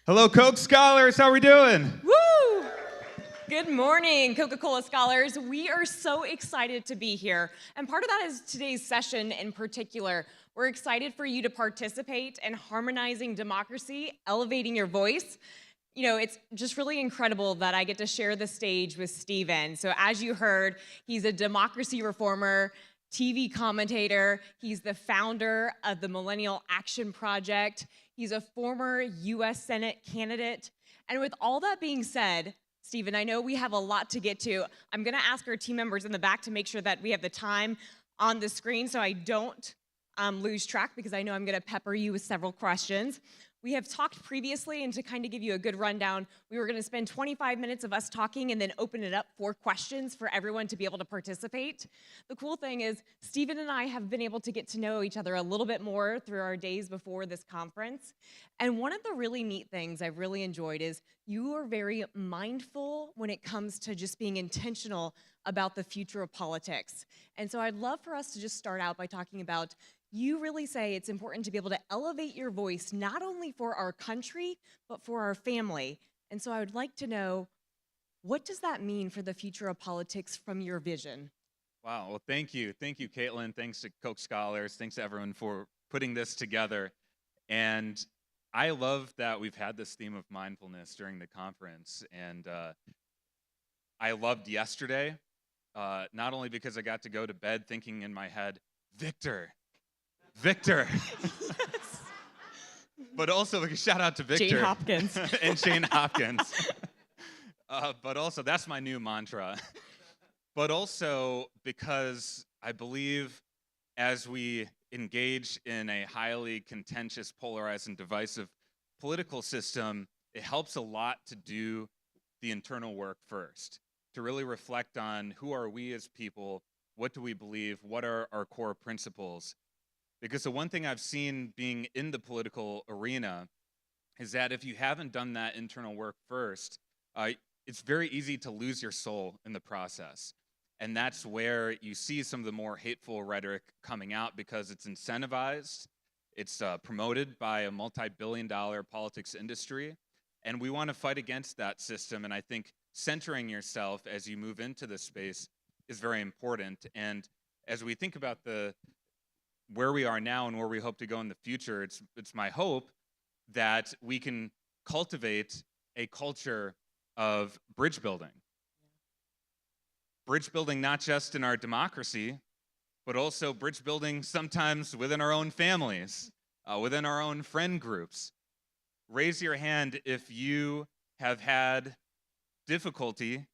Hello, Coke Scholars. How are we doing? Woo! Good morning, Coca-Cola Scholars. We are so excited to be here. And part of that is today's session in particular. We're excited for you to participate in Harmonizing Democracy, Elevating Your Voice. You know, it's just really incredible that I get to share the stage with Steven. So as you heard, he's a democracy reformer, TV commentator. He's the founder of the Millennial Action Project. He's a former US Senate candidate. And with all that being said, Steven, I know we have a lot to get to. I'm gonna ask our team members in the back to make sure that we have the time on the screen so I don't lose track, because I know I'm gonna pepper you with several questions. We have talked previously, and to kind of give you a good rundown, we were gonna spend 25 minutes of us talking and then open it up for questions for everyone to be able to participate. The cool thing is, Steven and I have been able to get to know each other a little bit more through our days before this conference. And one of the really neat things I've really enjoyed is you are very mindful when it comes to just being intentional about the future of politics. And so I'd love for us to just start out by talking about, you really say it's important to be able to elevate your voice, not only for our country, but for our family. And so I would like to know, what does that mean for the future of politics from your vision? Wow, well, thank you. Thank you, Caitlin. Thanks to Coke Scholars. Thanks to everyone for putting this together. And I love that we've had this theme of mindfulness during the conference. And I loved yesterday, not only because I got to go to bed thinking in my head, Victor. Yes. But also, shout out to Victor. Jane Hopkins. And Shane Hopkins. But also, that's my new mantra. But also, because I believe as we engage in a highly contentious, polarized, and divisive political system, it helps a lot to do the internal work first, to really reflect on who are we as people, what do we believe, what are our core principles. Because the one thing I've seen being in the political arena is that if you haven't done that internal work first, it's very easy to lose your soul in the process. And that's where you see some of the more hateful rhetoric coming out, because it's incentivized, it's promoted by a multi-billion-dollar politics industry, and we want to fight against that system. And I think centering yourself as you move into this space is very important. And as we think about where we are now and where we hope to go in the future, it's my hope that we can cultivate a culture of bridge building. Bridge building not just in our democracy, but also bridge building sometimes within our own families, within our own friend groups. Raise your hand if you have had difficulty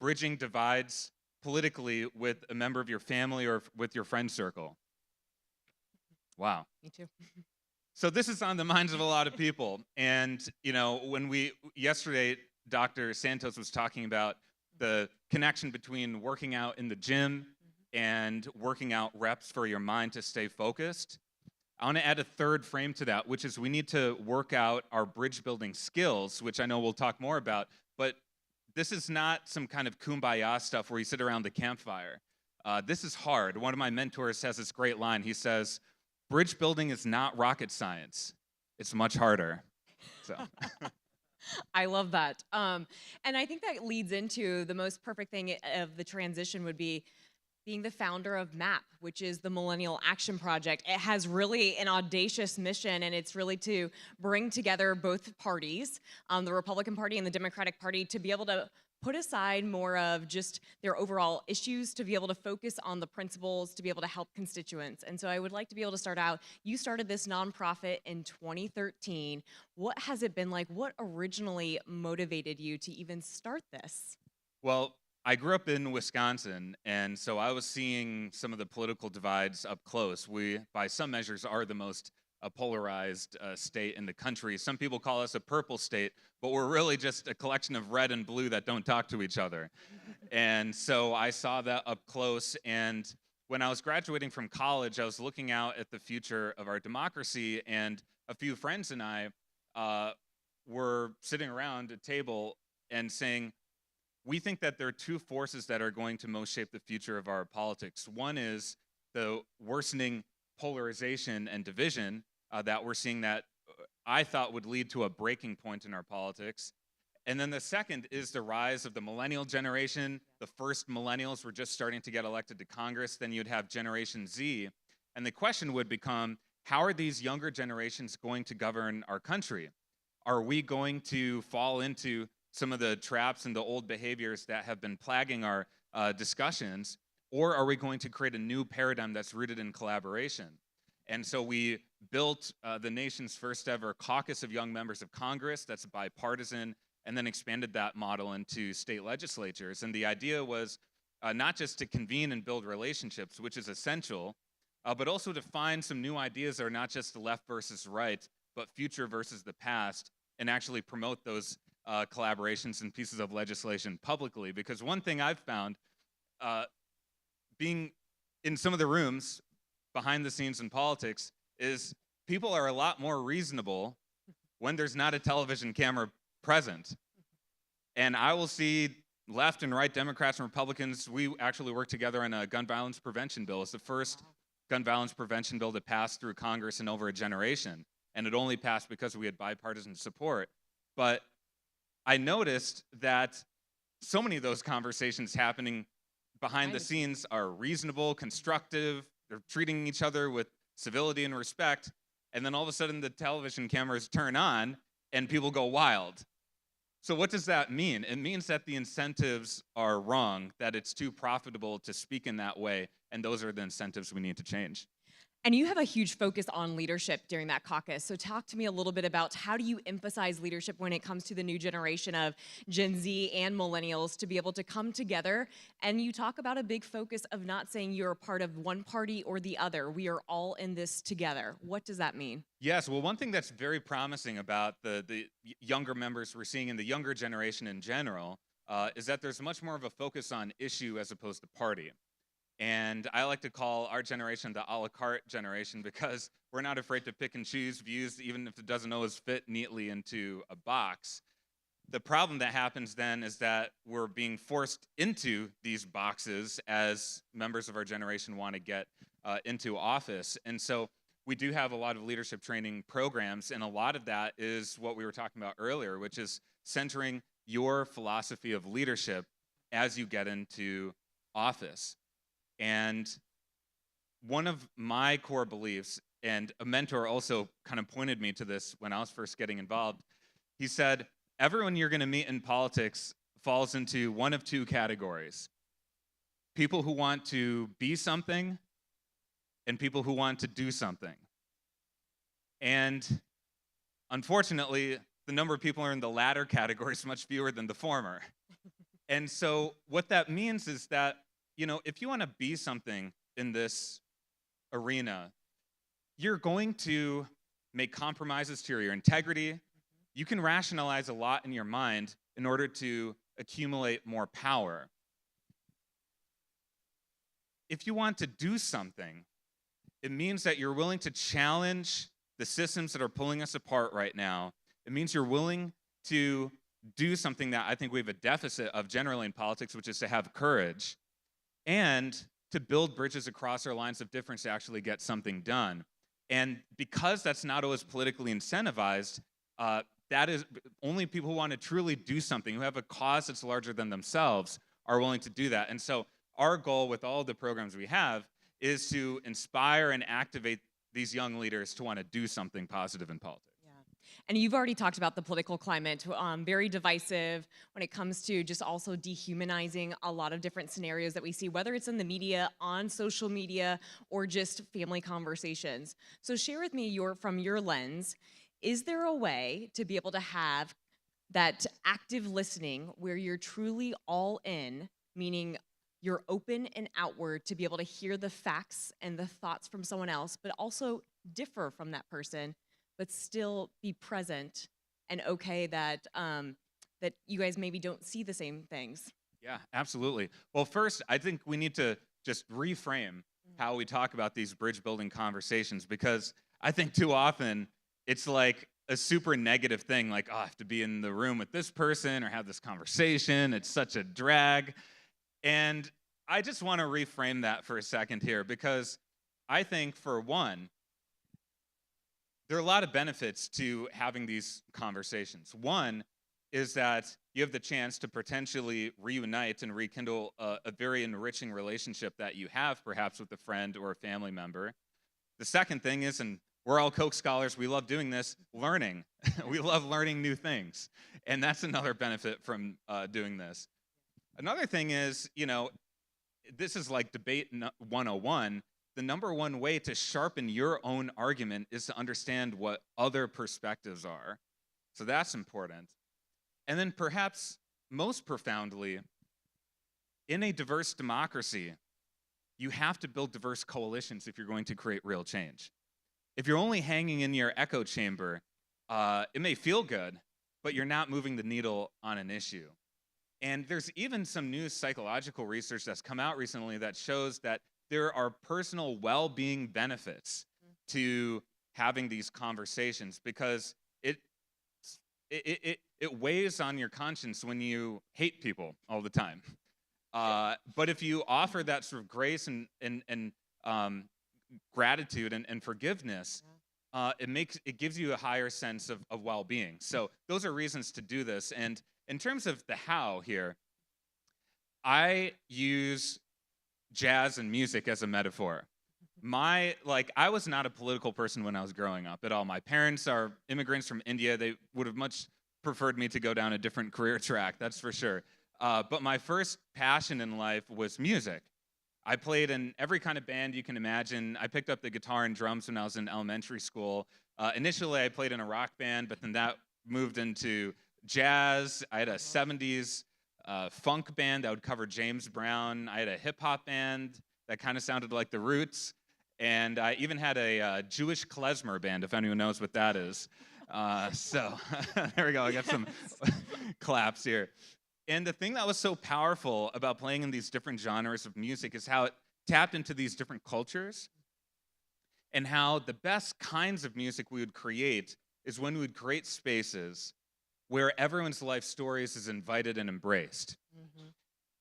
bridging divides politically with a member of your family or with your friend circle. Wow. Me too. So this is on the minds of a lot of people. And, you know, yesterday, Dr. Santos was talking about the connection between working out in the gym and working out reps for your mind to stay focused. I want to add a third frame to that, which is we need to work out our bridge building skills, which I know we'll talk more about. But this is not some kind of kumbaya stuff where you sit around the campfire. This is hard. One of my mentors has this great line. He says, bridge building is not rocket science. It's much harder. So. I love that. And I think that leads into the most perfect thing of the transition would be being the founder of MAP, which is the Millennial Action Project. It has really an audacious mission, and it's really to bring together both parties, the Republican Party and the Democratic Party, to be able to put aside more of just their overall issues, to be able to focus on the principles, to be able to help constituents. And so I would like to be able to start out, you started this nonprofit in 2013. What has it been like? What originally motivated you to even start this? Well, I grew up in Wisconsin, and so I was seeing some of the political divides up close. We, by some measures, are the most polarized state in the country. Some people call us a purple state, but we're really just a collection of red and blue that don't talk to each other. And so I saw that up close, and when I was graduating from college, I was looking out at the future of our democracy, and a few friends and I were sitting around a table and saying, we think that there are two forces that are going to most shape the future of our politics. One is the worsening polarization and division that we're seeing that I thought would lead to a breaking point in our politics. And then the second is the rise of the millennial generation. The first millennials were just starting to get elected to Congress. Then you'd have Generation Z. And the question would become, how are these younger generations going to govern our country? Are we going to fall into some of the traps and the old behaviors that have been plaguing our discussions? Or are we going to create a new paradigm that's rooted in collaboration? And so we built the nation's first ever caucus of young members of Congress that's bipartisan, and then expanded that model into state legislatures. And the idea was not just to convene and build relationships, which is essential, but also to find some new ideas that are not just the left versus right, but future versus the past, and actually promote those collaborations and pieces of legislation publicly. Because one thing I've found, being in some of the rooms behind the scenes in politics, is people are a lot more reasonable when there's not a television camera present. And I will see left and right Democrats and Republicans. We actually worked together on a gun violence prevention bill. It's the first gun violence prevention bill to pass through Congress in over a generation. And it only passed because we had bipartisan support. But I noticed that so many of those conversations happening behind the scenes are reasonable, constructive. They're treating each other with civility and respect. And then all of a sudden the television cameras turn on and people go wild. So what does that mean? It means that the incentives are wrong, that it's too profitable to speak in that way, and those are the incentives we need to change. And you have a huge focus on leadership during that caucus. So talk to me a little bit about how do you emphasize leadership when it comes to the new generation of Gen Z and millennials to be able to come together. And you talk about a big focus of not saying you're a part of one party or the other. We are all in this together. What does that mean? Yes, well, one thing that's very promising about the younger members we're seeing in the younger generation in general is that there's much more of a focus on issue as opposed to party. And I like to call our generation the Olikara generation because we're not afraid to pick and choose views, even if it doesn't always fit neatly into a box. The problem that happens then is that we're being forced into these boxes as members of our generation want to get into office. And so we do have a lot of leadership training programs, and a lot of that is what we were talking about earlier, which is centering your philosophy of leadership as you get into office. And one of my core beliefs, and a mentor also kind of pointed me to this when I was first getting involved, he said, everyone you're going to meet in politics falls into one of two categories. People who want to be something and people who want to do something. And unfortunately, the number of people who are in the latter category is much fewer than the former. And so what that means is that, you know, if you want to be something in this arena, you're going to make compromises to your integrity. You can rationalize a lot in your mind in order to accumulate more power. If you want to do something, it means that you're willing to challenge the systems that are pulling us apart right now. It means you're willing to do something that I think we have a deficit of generally in politics, which is to have courage and to build bridges across our lines of difference to actually get something done. And because that's not always politically incentivized, that is only people who want to truly do something, who have a cause that's larger than themselves, are willing to do that. And so our goal with all the programs we have is to inspire and activate these young leaders to want to do something positive in politics. And you've already talked about the political climate, very divisive when it comes to just also dehumanizing a lot of different scenarios that we see, whether it's in the media, on social media, or just family conversations. So share with me from your lens, is there a way to be able to have that active listening where you're truly all in, meaning you're open and outward to be able to hear the facts and the thoughts from someone else, but also differ from that person, but still be present and okay that that you guys maybe don't see the same things? Yeah, absolutely. Well, first, I think we need to just reframe how we talk about these bridge building conversations, because I think too often it's like a super negative thing, like, oh, I have to be in the room with this person or have this conversation. It's such a drag. And I just want to reframe that for a second here, because I think, for one, there are a lot of benefits to having these conversations. One is that you have the chance to potentially reunite and rekindle a very enriching relationship that you have perhaps with a friend or a family member. The second thing is, and we're all Coke scholars, we love doing this, learning. We love learning new things. And that's another benefit from doing this. Another thing is, this is like debate 101. The number one way to sharpen your own argument is to understand what other perspectives are. So that's important. And then perhaps most profoundly, in a diverse democracy, you have to build diverse coalitions if you're going to create real change. If you're only hanging in your echo chamber, it may feel good, but you're not moving the needle on an issue. And there's even some new psychological research that's come out recently that shows that there are personal well-being benefits to having these conversations, because it weighs on your conscience when you hate people all the time. But if you offer that sort of grace and gratitude and forgiveness, it gives you a higher sense of well-being. So those are reasons to do this. And in terms of the how here, I use jazz and music as a metaphor. I was not a political person when I was growing up at all. My parents are immigrants from India. They would have much preferred me to go down a different career track, that's for sure. But my first passion in life was music. I played in every kind of band you can imagine. I picked up the guitar and drums when I was in elementary school. Initially, I played in a rock band, but then that moved into jazz. I had a 70s funk band that would cover James Brown. I had a hip-hop band that kind of sounded like The Roots. And I even had a Jewish klezmer band, if anyone knows what that is. So there we go. I got some claps here. And the thing that was so powerful about playing in these different genres of music is how it tapped into these different cultures, and how the best kinds of music we would create is when we would create spaces where everyone's life stories is invited and embraced. Mm-hmm.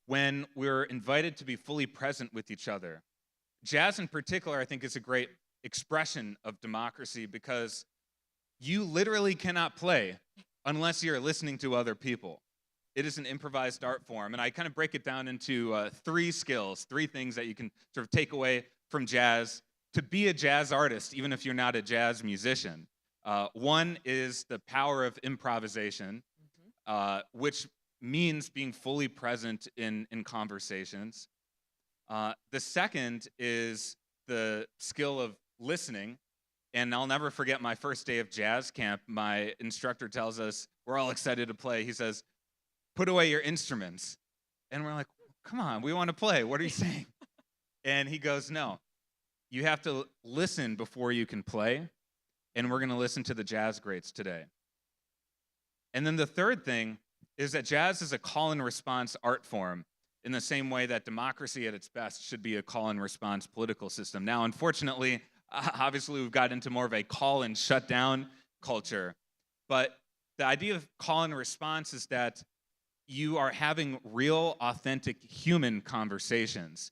When we're invited to be fully present with each other. Jazz in particular, I think, is a great expression of democracy, because you literally cannot play unless you're listening to other people. It is an improvised art form, and I kind of break it down into three skills, three things that you can sort of take away from jazz to be a jazz artist, even if you're not a jazz musician. One is the power of improvisation, which means being fully present in conversations. The second is the skill of listening. And I'll never forget my first day of jazz camp. My instructor tells us, we're all excited to play. He says, "Put away your instruments." And we're like, "Come on, we want to play. What are you saying?" And he goes, "No, you have to listen before you can play. And we're going to listen to the jazz greats today." And then the third thing is that jazz is a call and response art form, in the same way that democracy at its best should be a call and response political system. Now, unfortunately, obviously we've got into more of a call and shut down culture. But the idea of call and response is that you are having real, authentic human conversations.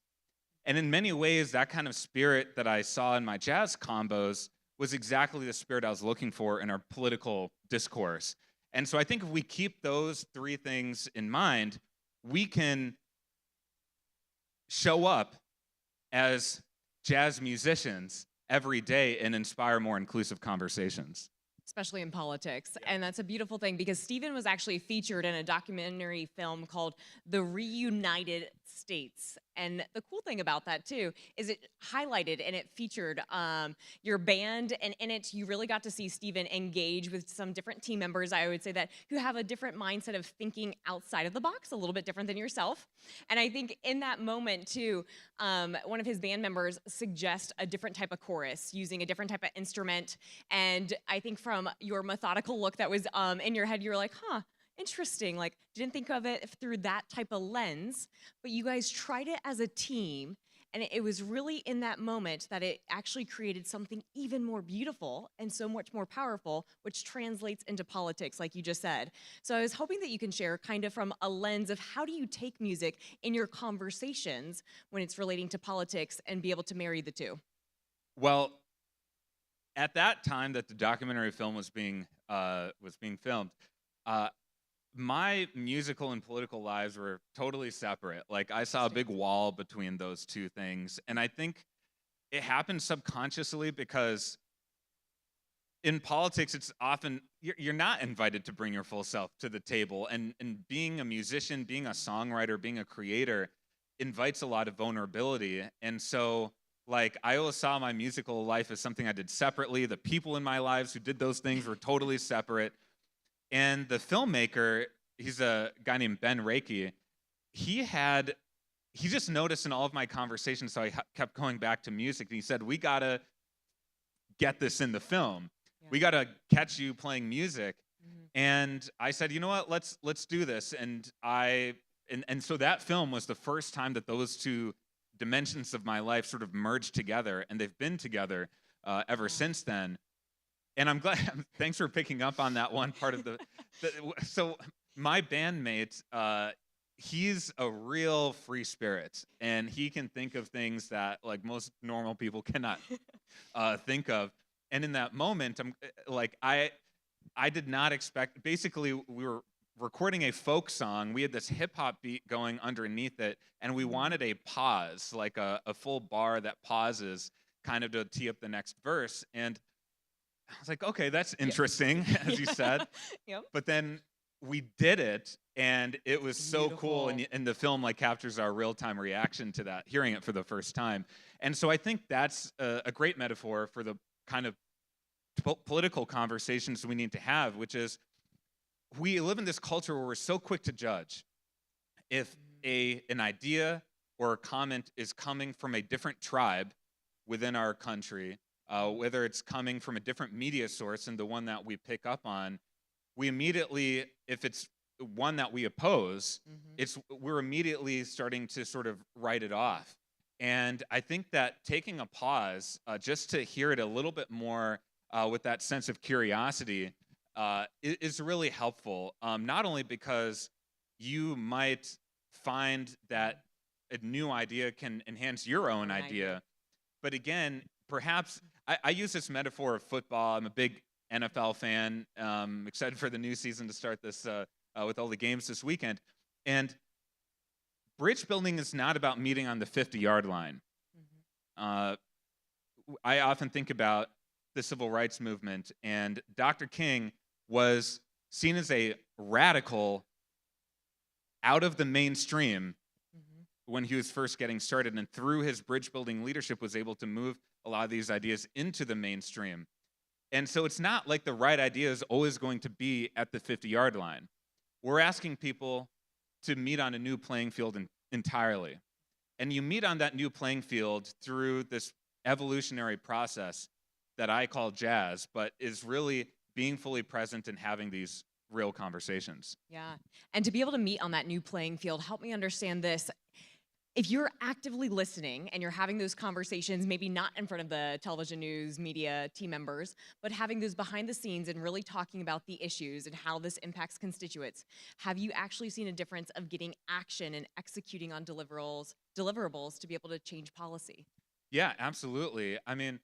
And in many ways, that kind of spirit that I saw in my jazz combos was exactly the spirit I was looking for in our political discourse. And so I think if we keep those three things in mind, we can show up as jazz musicians every day and inspire more inclusive conversations. Especially in politics. And that's a beautiful thing, because Stephen was actually featured in a documentary film called The Reunited States. And the cool thing about that too is it highlighted and it featured your band, and in it you really got to see Stephen engage with some different team members, I would say, that who have a different mindset of thinking outside of the box, a little bit different than yourself. And I think in that moment too, one of his band members suggest a different type of chorus using a different type of instrument. And I think from your methodical look that was in your head, you were like, huh, interesting. Like, didn't think of it through that type of lens, but you guys tried it as a team, and it was really in that moment that it actually created something even more beautiful and so much more powerful, which translates into politics, like you just said. So I was hoping that you can share kind of from a lens of how do you take music in your conversations when it's relating to politics and be able to marry the two? Well, at that time that the documentary film was being filmed, my musical and political lives were totally separate. Like, I saw a big wall between those two things, and I think it happened subconsciously because in politics, it's often you're not invited to bring your full self to the table, and being a musician, being a songwriter, being a creator invites a lot of vulnerability. And so, like, I always saw my musical life as something I did separately. The people in my lives who did those things were totally separate. And the filmmaker, he's a guy named Ben Reiki. He just noticed in all of my conversations, so I kept going back to music. And he said, "We gotta get this in the film. Yeah. We gotta catch you playing music." Mm-hmm. And I said, "You know what? Let's do this." And so that film was the first time that those two dimensions of my life sort of merged together, and they've been together ever since then. And I'm glad. Thanks for picking up on that one part of so my bandmate, he's a real free spirit, and he can think of things that like most normal people cannot think of. And in that moment, I did not expect. Basically, we were recording a folk song. We had this hip hop beat going underneath it, and we wanted a pause, like a full bar that pauses, kind of to tee up the next verse. And I was like, okay, that's interesting, as you said. Yep. But then we did it, and it was so cool. And the film like captures our real-time reaction to that, hearing it for the first time. And so I think that's a great metaphor for the kind of political conversations we need to have, which is we live in this culture where we're so quick to judge. If an idea or a comment is coming from a different tribe within our country, whether it's coming from a different media source than the one that we pick up on, we immediately, if it's one that we oppose, we're immediately starting to sort of write it off. And I think that taking a pause, just to hear it a little bit more with that sense of curiosity, is really helpful. Not only because you might find that a new idea can enhance your own idea, but again, perhaps I use this metaphor of football. I'm a big NFL fan. Excited for the new season to start this with all the games this weekend. And bridge building is not about meeting on the 50-yard line. I often think about the civil rights movement, and Dr. King was seen as a radical out of the mainstream when he was first getting started, and through his bridge building leadership was able to move a lot of these ideas into the mainstream. And so it's not like the right idea is always going to be at the 50-yard line. We're asking people to meet on a new playing field entirely. And you meet on that new playing field through this evolutionary process that I call jazz, but is really being fully present and having these real conversations. Yeah, and to be able to meet on that new playing field, help me understand this. If you're actively listening and you're having those conversations, maybe not in front of the television, news, media team members, but having those behind the scenes and really talking about the issues and how this impacts constituents, have you actually seen a difference of getting action and executing on deliverables to be able to change policy? Yeah, absolutely. I mean,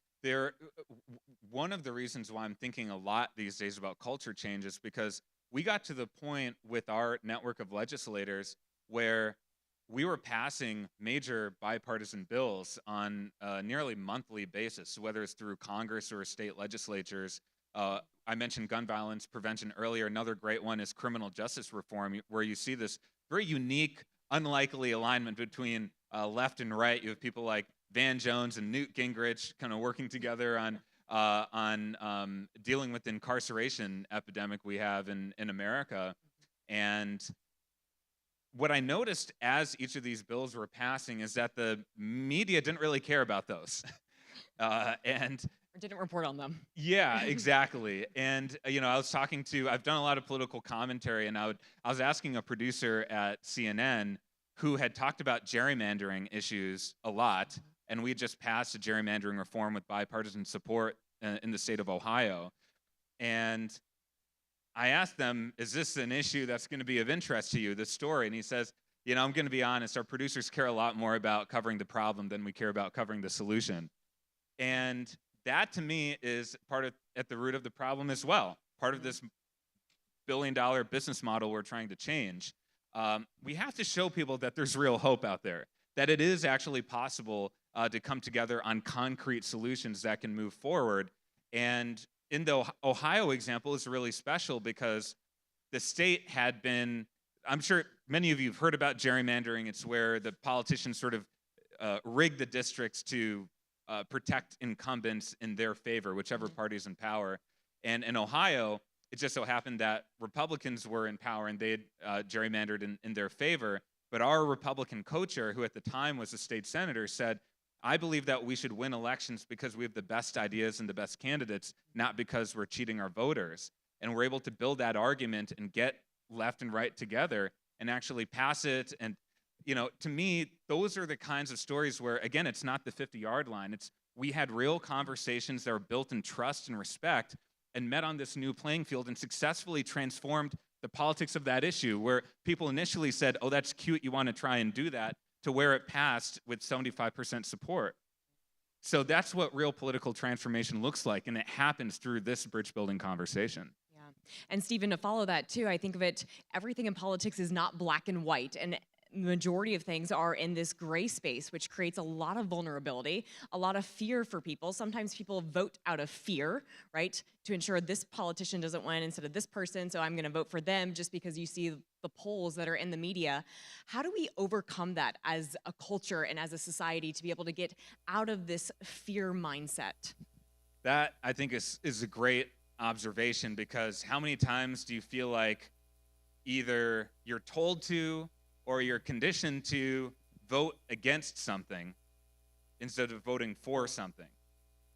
one of the reasons why I'm thinking a lot these days about culture change is because we got to the point with our network of legislators where we were passing major bipartisan bills on a nearly monthly basis, whether it's through Congress or state legislatures. I mentioned gun violence prevention earlier. Another great one is criminal justice reform, where you see this very unique, unlikely alignment between left and right. You have people like Van Jones and Newt Gingrich kind of working together on dealing with the incarceration epidemic we have in America. And what I noticed as each of these bills were passing is that the media didn't really care about those. Or didn't report on them. Yeah, exactly. And I've done a lot of political commentary, and I was asking a producer at CNN who had talked about gerrymandering issues a lot, and we had just passed a gerrymandering reform with bipartisan support in the state of Ohio. And I asked them, is this an issue that's going to be of interest to you, this story? And he says, I'm going to be honest, our producers care a lot more about covering the problem than we care about covering the solution. And that to me is at the root of the problem as well. Part of this billion-dollar business model we're trying to change. We have to show people that there's real hope out there, that it is actually possible to come together on concrete solutions that can move forward. And in the Ohio example is really special because the state had been, I'm sure many of you have heard about gerrymandering. It's where the politicians sort of rig the districts to protect incumbents in their favor, whichever party's in power. And in Ohio, it just so happened that Republicans were in power and they had gerrymandered in their favor. But our Republican co-chair, who at the time was a state senator, said, I believe that we should win elections because we have the best ideas and the best candidates, not because we're cheating our voters. And we're able to build that argument and get left and right together and actually pass it. And, you know, to me, those are the kinds of stories where, again, it's not the 50-yard line. It's we had real conversations that were built in trust and respect and met on this new playing field and successfully transformed the politics of that issue, where people initially said, oh, that's cute, you want to try and do that, to where it passed with 75% support. So that's what real political transformation looks like, and it happens through this bridge-building conversation. Yeah. And Stephen, to follow that too, I think of it, everything in politics is not black and white, and the majority of things are in this gray space, which creates a lot of vulnerability, a lot of fear for people. Sometimes people vote out of fear, right, to ensure this politician doesn't win instead of this person, so I'm going to vote for them just because you see the polls that are in the media. How do we overcome that as a culture and as a society to be able to get out of this fear mindset? That, I think, is a great observation, because how many times do you feel like either you're told to or you're conditioned to vote against something instead of voting for something?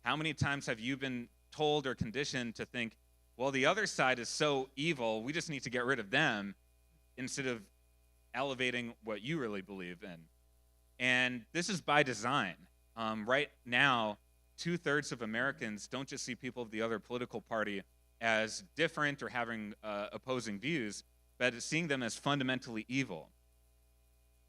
How many times have you been told or conditioned to think, well, the other side is so evil, we just need to get rid of them, instead of elevating what you really believe in? And this is by design. Right now, 2/3 of Americans don't just see people of the other political party as different or having opposing views, but seeing them as fundamentally evil.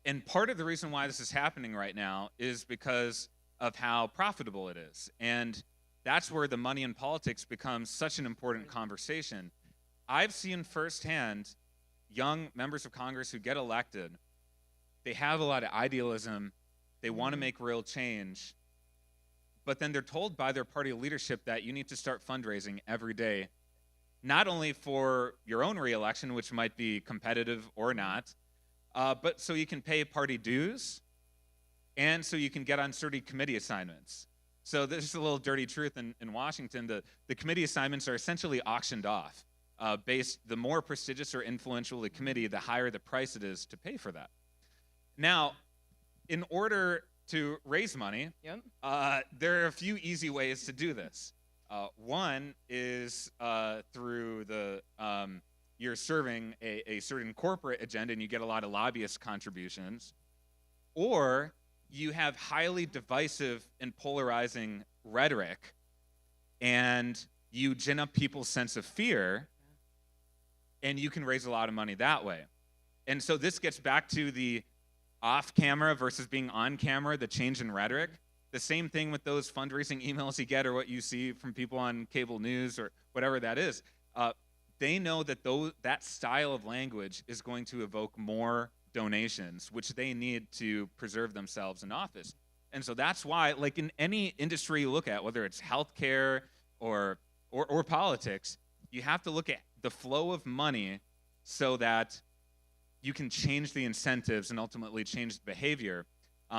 And part of the reason why this is happening right now is because of how profitable it is. And that's where the money in politics becomes such an important conversation. I've seen firsthand young members of Congress who get elected. They have a lot of idealism. They want to make real change. But then they're told by their party leadership that you need to start fundraising every day, not only for your own reelection, which might be competitive or not, but so you can pay party dues, and so you can get on certain committee assignments. So this is a little dirty truth in Washington. The committee assignments are essentially auctioned off. The more prestigious or influential the committee, the higher the price it is to pay for that. Now, in order to raise money, there are a few easy ways to do this. One is through you're serving a certain corporate agenda and you get a lot of lobbyist contributions, or you have highly divisive and polarizing rhetoric and you gin up people's sense of fear, and you can raise a lot of money that way. And so this gets back to the off camera versus being on camera, the change in rhetoric. The same thing with those fundraising emails you get, or what you see from people on cable news or whatever that is. They know that that style of language is going to evoke more donations, which they need to preserve themselves in office. And so that's why, like in any industry you look at, whether it's healthcare or politics, you have to look at the flow of money so that you can change the incentives and ultimately change the behavior.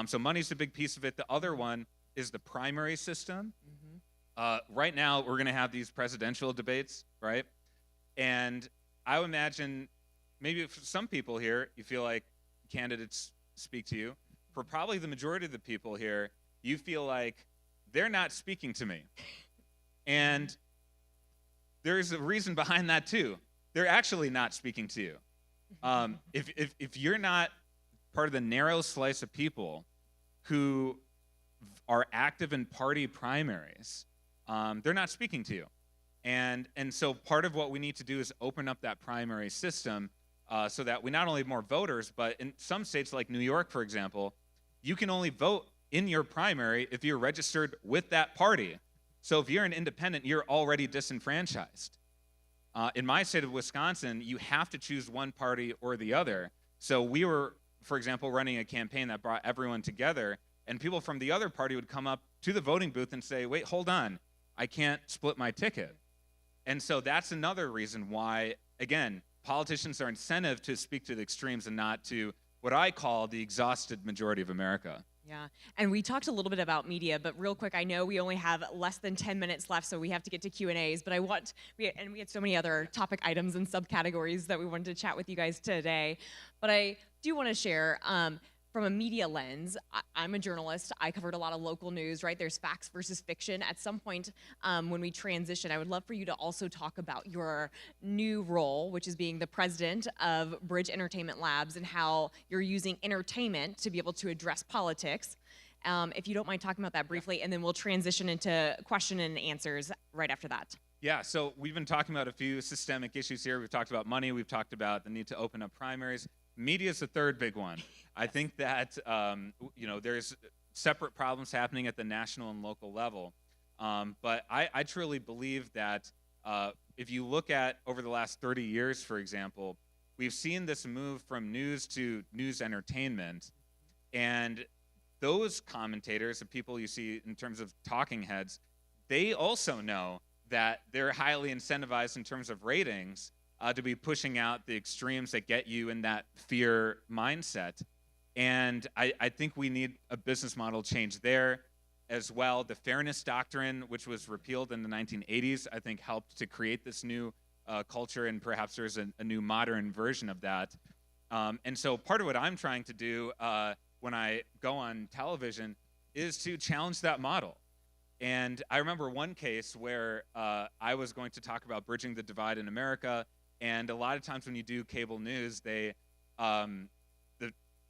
So money's a big piece of it. The other one is the primary system. Right now, we're going to have these presidential debates, right? And I would imagine maybe for some people here, you feel like candidates speak to you. For probably the majority of the people here, you feel like they're not speaking to me. And there's a reason behind that too. They're actually not speaking to you. If you're not part of the narrow slice of people who are active in party primaries, they're not speaking to you. And so part of what we need to do is open up that primary system so that we not only have more voters, but in some states like New York, for example, you can only vote in your primary if you're registered with that party. So if you're an independent, you're already disenfranchised. In my state of Wisconsin, you have to choose one party or the other. So we were, for example, running a campaign that brought everyone together, and people from the other party would come up to the voting booth and say, wait, hold on, I can't split my ticket. And so that's another reason why, again, politicians are incentive to speak to the extremes and not to what I call the exhausted majority of America. Yeah, and we talked a little bit about media, but real quick, I know we only have less than 10 minutes left, so we have to get to Q&As, but we had so many other topic items and subcategories that we wanted to chat with you guys today, but I do want to share, from a media lens, I'm a journalist. I covered a lot of local news, right? There's facts versus fiction. At some point, when we transition, I would love for you to also talk about your new role, which is being the president of Bridge Entertainment Labs, and how you're using entertainment to be able to address politics. If you don't mind talking about that briefly, and then we'll transition into question and answers right after that. Yeah, so we've been talking about a few systemic issues here. We've talked about money. We've talked about the need to open up primaries. Media is the third big one. I think that there's separate problems happening at the national and local level, but I truly believe that if you look at over the last 30 years, for example, we've seen this move from news to news entertainment, and those commentators, the people you see in terms of talking heads, they also know that they're highly incentivized in terms of ratings to be pushing out the extremes that get you in that fear mindset. And I think we need a business model change there as well. The fairness doctrine, which was repealed in the 1980s, I think helped to create this new culture, and perhaps there's a new modern version of that. And so part of what I'm trying to do when I go on television is to challenge that model. And I remember one case where I was going to talk about bridging the divide in America, and a lot of times when you do cable news, the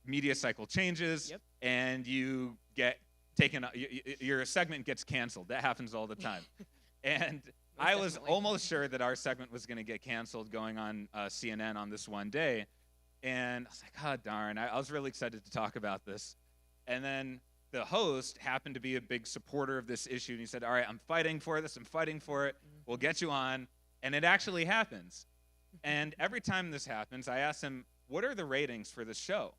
media cycle changes, yep, and you get taken, your segment gets canceled. That happens all the time. And I was almost sure that our segment was going to get canceled going on CNN on this one day. And I was like, oh, darn, I was really excited to talk about this. And then the host happened to be a big supporter of this issue, and he said, all right, I'm fighting for this, I'm fighting for it, we'll get you on. And it actually happens. And every time this happens, I ask him, what are the ratings for this show?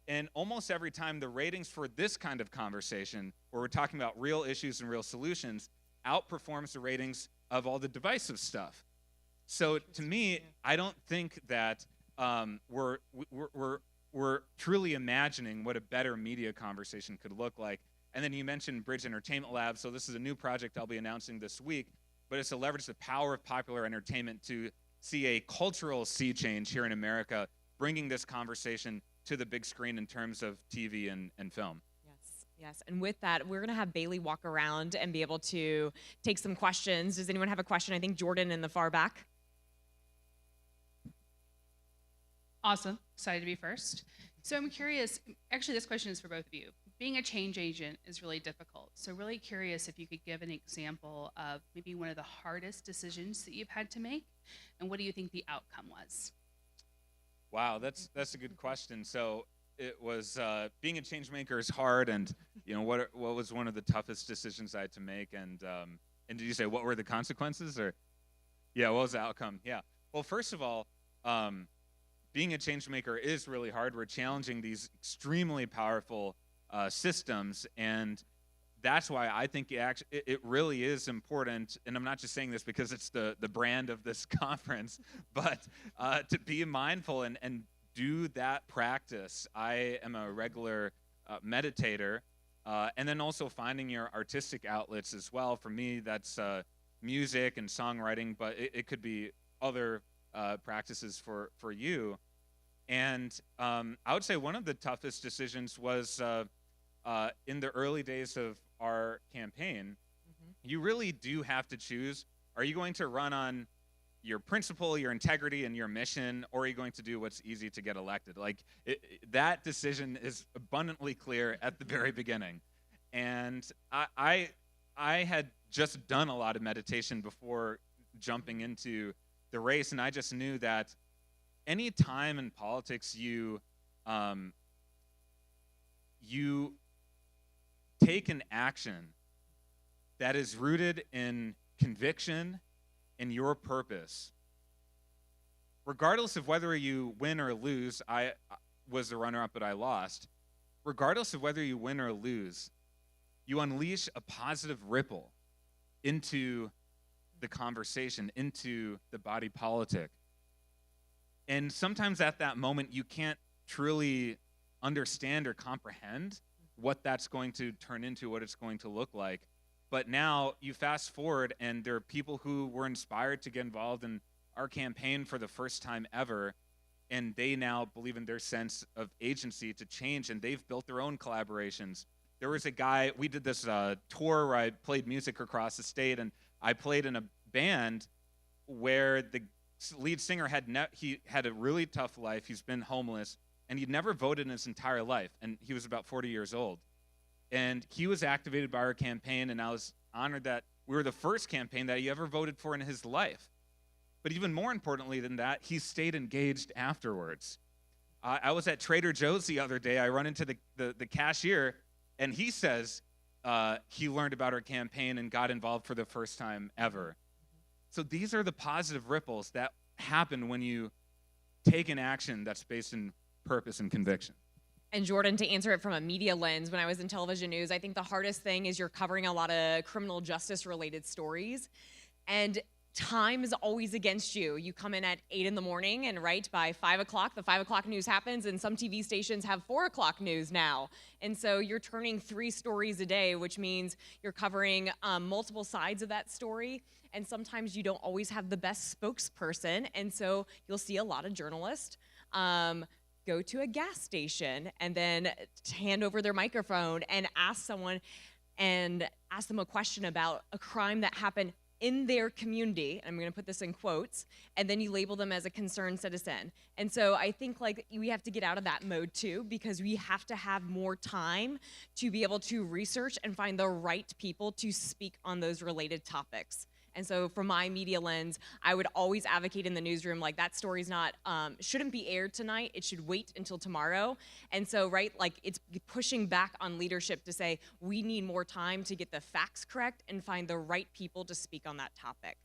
And almost every time, the ratings for this kind of conversation, where we're talking about real issues and real solutions, outperforms the ratings of all the divisive stuff. So to me, I don't think that we're truly imagining what a better media conversation could look like. And then you mentioned Bridge Entertainment Labs. So this is a new project I'll be announcing this week, but it's to leverage the power of popular entertainment to see a cultural sea change here in America, bringing this conversation to the big screen in terms of TV and film. Yes, and with that, we're going to have Bailey walk around and be able to take some questions. Does anyone have a question? I think Jordan in the far back. Awesome. Excited to be first. So I'm curious, actually this question is for both of you. Being a change agent is really difficult. So really curious if you could give an example of maybe one of the hardest decisions that you've had to make, and what do you think the outcome was? Wow, that's a good question. So it was being a change maker is hard, and what was one of the toughest decisions I had to make, and did you say what were the consequences, or what was the outcome? Yeah. Well, first of all, being a change maker is really hard. We're challenging these extremely powerful systems, and that's why I think it really is important, and I'm not just saying this because it's the brand of this conference, but to be mindful and do that practice. I am a regular meditator, and then also finding your artistic outlets as well. For me, that's music and songwriting, but it could be other practices for you. And I would say one of the toughest decisions was in the early days of our campaign. You really do have to choose, are you going to run on your principle, your integrity, and your mission, or are you going to do what's easy to get elected? Like, that decision is abundantly clear at the very beginning. And I had just done a lot of meditation before jumping into the race, and I just knew that any time in politics you take an action that is rooted in conviction and your purpose. Regardless of whether you win or lose, I was the runner-up, but I lost. Regardless of whether you win or lose, you unleash a positive ripple into the conversation, into the body politic. And sometimes at that moment, you can't truly understand or comprehend what that's going to turn into, what it's going to look like. But now you fast forward, and there are people who were inspired to get involved in our campaign for the first time ever, and they now believe in their sense of agency to change, and they've built their own collaborations. There was a guy, we did this tour where I played music across the state, and I played in a band where the lead singer he had a really tough life. He's been homeless, and he'd never voted in his entire life, and he was about 40 years old. And he was activated by our campaign, and I was honored that we were the first campaign that he ever voted for in his life. But even more importantly than that, he stayed engaged afterwards. I was at Trader Joe's the other day. I run into the cashier, and he says he learned about our campaign and got involved for the first time ever. So these are the positive ripples that happen when you take an action that's based in purpose and conviction. And Jordan, to answer it from a media lens, when I was in television news, I think the hardest thing is you're covering a lot of criminal justice related stories, and time is always against you. You come in at 8 in the morning, and right by 5 o'clock, the 5 o'clock news happens, and some TV stations have 4 o'clock news now. And so you're turning 3 stories a day, which means you're covering multiple sides of that story. And sometimes you don't always have the best spokesperson. And so you'll see a lot of journalists go to a gas station and then hand over their microphone and ask them a question about a crime that happened in their community. I'm going to put this in quotes, and then you label them as a concerned citizen. And so I think we have to get out of that mode too, because we have to have more time to be able to research and find the right people to speak on those related topics. And so from my media lens, I would always advocate in the newsroom, that story's shouldn't be aired tonight. It should wait until tomorrow. And so, it's pushing back on leadership to say, we need more time to get the facts correct and find the right people to speak on that topic.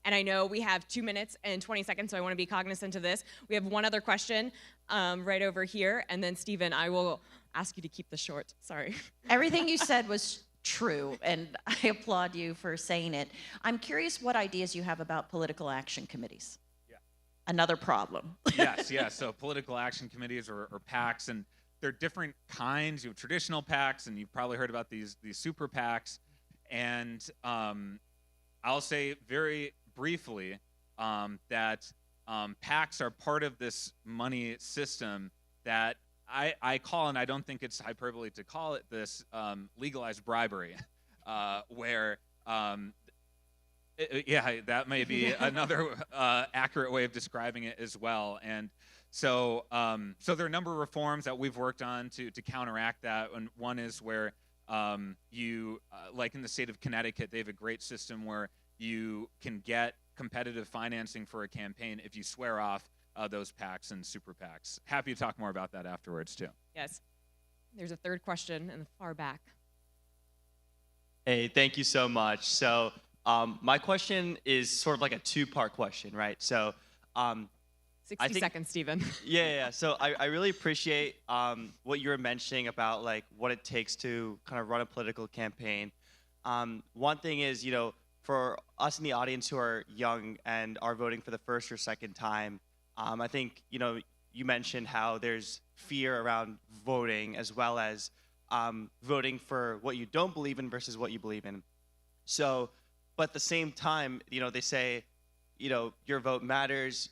And I know we have 2 minutes and 20 seconds, so I want to be cognizant of this. We have one other question right over here. And then, Stephen, I will ask you to keep this short. Sorry. Everything you said was true, and I applaud you for saying it. I'm curious what ideas you have about political action committees. Yeah. Another problem. Yes. So political action committees or PACs, and they're different kinds. You have traditional PACs, and you've probably heard about these super PACs. And I'll say very briefly that PACs are part of this money system that I call, and I don't think it's hyperbole to call it this, legalized bribery, where, that may be another accurate way of describing it as well. And so there are a number of reforms that we've worked on to counteract that. And one is where like in the state of Connecticut, they have a great system where you can get competitive financing for a campaign if you swear off those PACs and super PACs. Happy to talk more about that afterwards, too. Yes. There's a third question in the far back. Hey, thank you so much. So my question is sort of like a 2-part question, right? So 60 seconds, Stephen. Yeah. So I really appreciate what you were mentioning about what it takes to kind of run a political campaign. One thing is, for us in the audience who are young and are voting for the first or second time, I think, you mentioned how there's fear around voting as well as voting for what you don't believe in versus what you believe in. So, but at the same time, they say, your vote matters,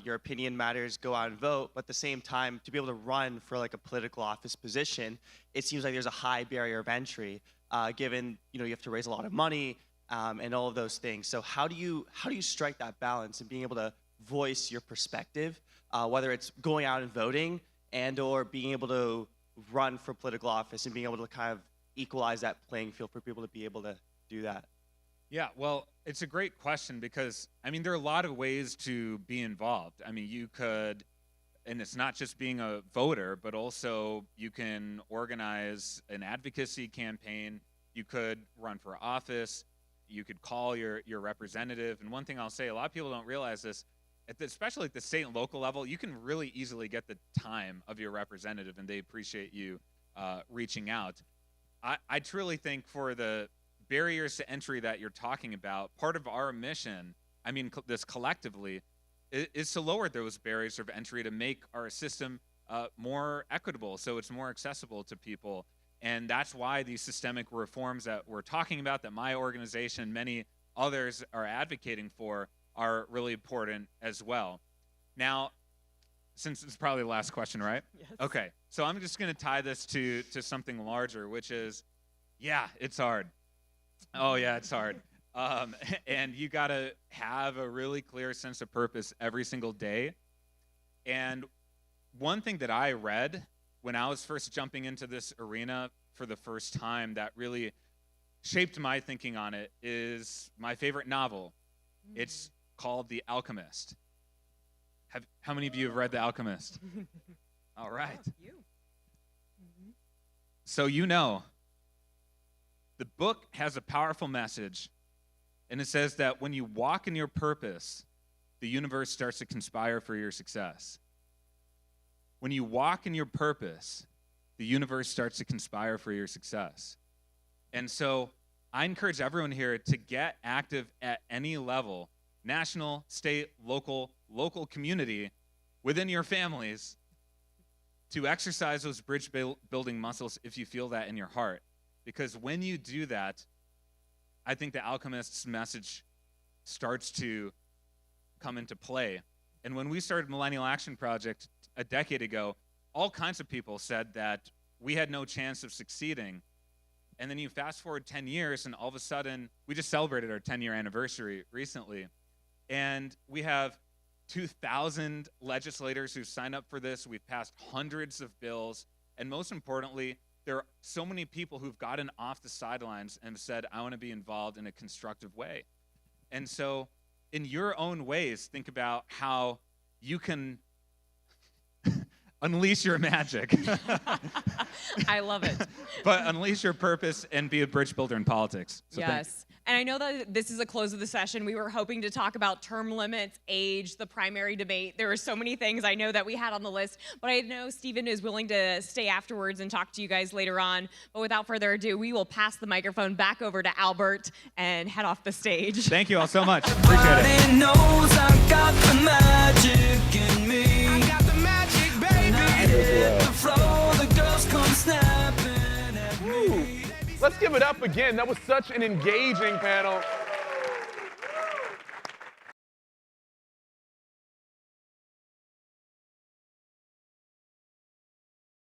your opinion matters, go out and vote. But at the same time, to be able to run for a political office position, it seems like there's a high barrier of entry, given, you have to raise a lot of money and all of those things. So how do you strike that balance and being able to voice your perspective, whether it's going out and voting and or being able to run for political office and being able to kind of equalize that playing field for people to be able to do that? Yeah, well, it's a great question because, there are a lot of ways to be involved. You could, and it's not just being a voter, but also you can organize an advocacy campaign. You could run for office. You could call your representative. And one thing I'll say, a lot of people don't realize this, especially at the state and local level, you can really easily get the time of your representative, and they appreciate you reaching out. I truly think for the barriers to entry that you're talking about, part of our mission, I mean this collectively, is to lower those barriers of entry to make our system more equitable, so it's more accessible to people. And that's why these systemic reforms that we're talking about, that my organization and many others are advocating for, are really important as well. Now, since it's probably the last question, right? Yes. Okay, so I'm just going to tie this to something larger, which is, yeah, it's hard. Oh, yeah, it's hard. And you got to have a really clear sense of purpose every single day. And one thing that I read when I was first jumping into this arena for the first time that really shaped my thinking on it is my favorite novel. It's called The Alchemist. How many of you have read The Alchemist? All right. You. So you know, the book has a powerful message, and it says that when you walk in your purpose, the universe starts to conspire for your success. When you walk in your purpose, the universe starts to conspire for your success. And so I encourage everyone here to get active at any level, national, state, local community, within your families, to exercise those bridge building muscles if you feel that in your heart. Because when you do that, I think the Alchemist's message starts to come into play. And when we started Millennial Action Project a decade ago, all kinds of people said that we had no chance of succeeding. And then you fast forward 10 years, and all of a sudden, we just celebrated our 10-year anniversary recently. And we have 2,000 legislators who signed up for this. We've passed hundreds of bills. And most importantly, there are so many people who've gotten off the sidelines and said, I want to be involved in a constructive way. And so in your own ways, think about how you can unleash your magic. I love it. But unleash your purpose and be a bridge builder in politics. So Yes. And I know that this is a close of the session. We were hoping to talk about term limits, age, the primary debate. There were so many things I know that we had on the list, but I know Stephen is willing to stay afterwards and talk to you guys later on. But without further ado, we will pass the microphone back over to Albert and head off the stage. Thank you all so much. Appreciate it. Everybody knows I got the magic in me. I got the magic, baby. When I hit the floor, the girls come snapping at me. Let's give it up again. That was such an engaging panel.